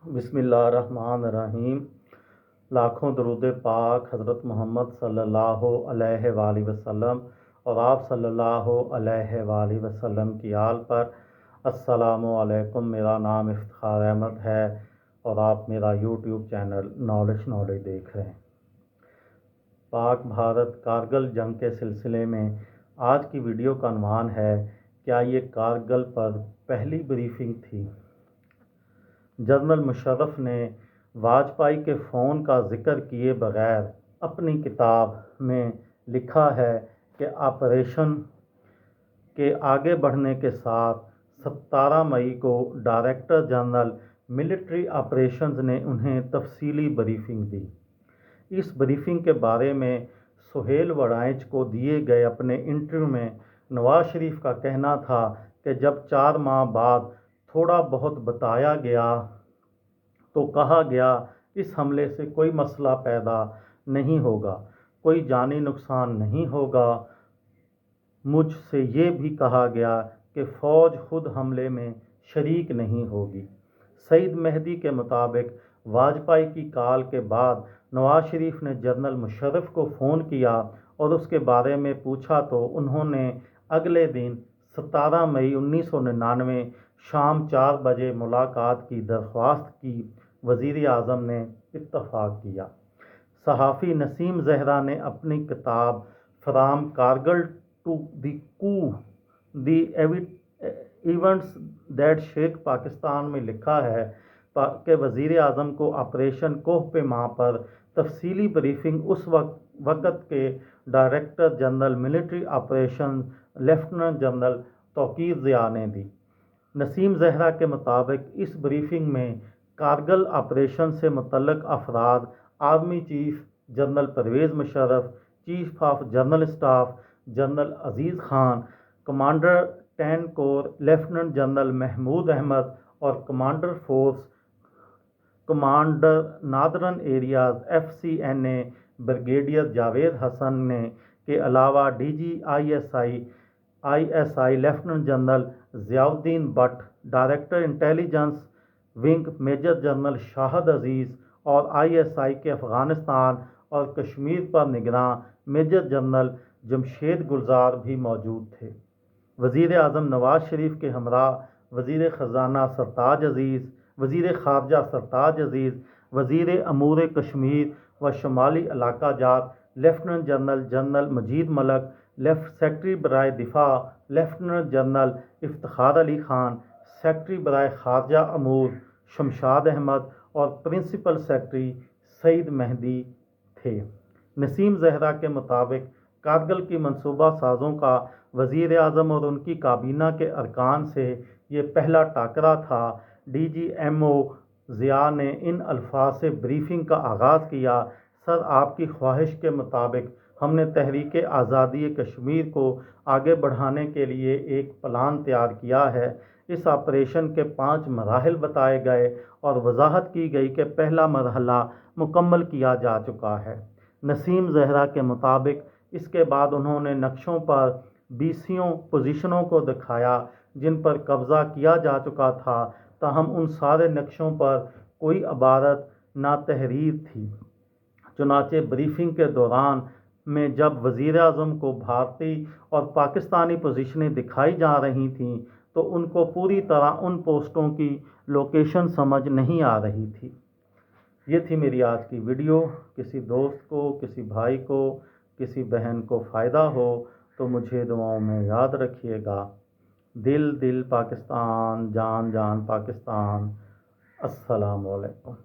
बिस्मिल्लाहिर्रहमानिर्रहीम। लाखों दरूद पाक हज़रत मोहम्मद सल्लल्लाहु अलैहि वालैहि वसल्लम और आप सल्लल्लाहु अलैहि वालैहि वसल्लम की आल पर। अस्सलामु अलैकुम। मेरा नाम इफ्तिखार अहमद है और आप मेरा यूट्यूब चैनल नॉलेज देख रहे हैं। पाक भारत कारगिल जंग के सिलसिले में आज की वीडियो का उन्वान है, क्या ये कारगिल पर पहली ब्रीफिंग थी? जनरल मुशर्रफ ने वाजपेयी के फ़ोन का जिक्र किए बगैर अपनी किताब में लिखा है कि ऑपरेशन के आगे बढ़ने के साथ 17 मई को डायरेक्टर जनरल मिलिट्री ऑपरेशंस ने उन्हें तफसीली ब्रीफिंग दी। इस ब्रीफिंग के बारे में सुहेल वड़ाइच को दिए गए अपने इंटरव्यू में नवाज शरीफ का कहना था कि जब 4 माह बाद थोड़ा बहुत बताया गया तो कहा गया इस हमले से कोई मसला पैदा नहीं होगा, कोई जानी नुकसान नहीं होगा। मुझसे ये भी कहा गया कि फ़ौज खुद हमले में शरीक नहीं होगी। सईद मेहदी के मुताबिक वाजपेयी की कॉल के बाद नवाज शरीफ ने जनरल मुशर्रफ को फ़ोन किया और उसके बारे में पूछा तो उन्होंने अगले दिन 17 मई 1999 शाम 4 बजे मुलाकात की दरख्वास्त की। वज़ीर आज़म ने इत्तफ़ाक़ किया। सहाफ़ी नसीम ज़हरा ने अपनी किताब from Kargil to the coup the events that shake Pakistan में लिखा है कि वज़ीर आज़म को ऑपरेशन कोह पैमा पर तफसीली ब्रीफिंग उस वक़्त के director general military operation lieutenant general Tauqir Zia ने दी। नसीम ज़हरा के मुताबिक इस ब्रीफिंग में कारगिल ऑपरेशन से मुतल्लिक़ अफराद army chief general Pervez Musharraf, chief of general staff general Aziz Khan, commander 10 corps lieutenant general Mahmood Ahmed और commander force commander northern areas FCNA brigadier Javed Hasan ने के अलावा DG ISI lieutenant general Ziauddin Butt, director intelligence wing major general Shahid Aziz और ISI के अफ़गानिस्तान और कश्मीर पर निगरां मेजर जनरल जमशेद गुलजार भी मौजूद थे। वज़ीर आज़म नवाज शरीफ के हमराह वज़ीर ख़ज़ाना सरताज अज़ीज़, वज़ीर ख़ारजा सरताज अज़ीज़, वज़ीर अमूर कश्मीर व शुमाली इलाका जात lieutenant general Majeed Malik, secretary बराए दिफा lieutenant general Iftikhar Ali Khan, secretary बराए ख़ारजा अमूर शमशाद अहमद और प्रिंसिपल सेक्रेटरी सईद मेहदी थे। नसीम ज़हरा के मुताबिक कारगिल की मनसूबा साज़ों का वज़ीर आज़म और उनकी काबीना के अरकान से ये पहला टाकरा था। DG MO ज़िया ने इन अल्फाज से ब्रीफिंग का आगाज़ किया, सर आपकी ख्वाहिश के मुताबिक हमने तहरीक आज़ादी कश्मीर को आगे बढ़ाने के लिए एक प्लान तैयार किया है। इस ऑपरेशन के 5 मराहिल बताए गए और वजाहत की गई कि पहला मरहला मुकम्मल किया जा चुका है। नसीम ज़हरा के मुताबिक इसके बाद उन्होंने नक्शों पर 20 पोजीशनों को दिखाया जिन पर कब्ज़ा किया जा चुका था, ताहम उन सारे नक्शों पर कोई इबारत ना तहरीर थी। चुनाचे ब्रीफिंग के दौरान में जब वज़ीर आज़म को भारतीय और पाकिस्तानी पोजीशनें दिखाई जा रही थीं तो उनको पूरी तरह उन पोस्टों की लोकेशन समझ नहीं आ रही थी। ये थी मेरी आज की वीडियो। किसी दोस्त को, किसी भाई को, किसी बहन को फ़ायदा हो तो मुझे दुआओं में याद रखिएगा। दिल दिल पाकिस्तान, जान जान पाकिस्तान। अस्सलामु अलैकुम।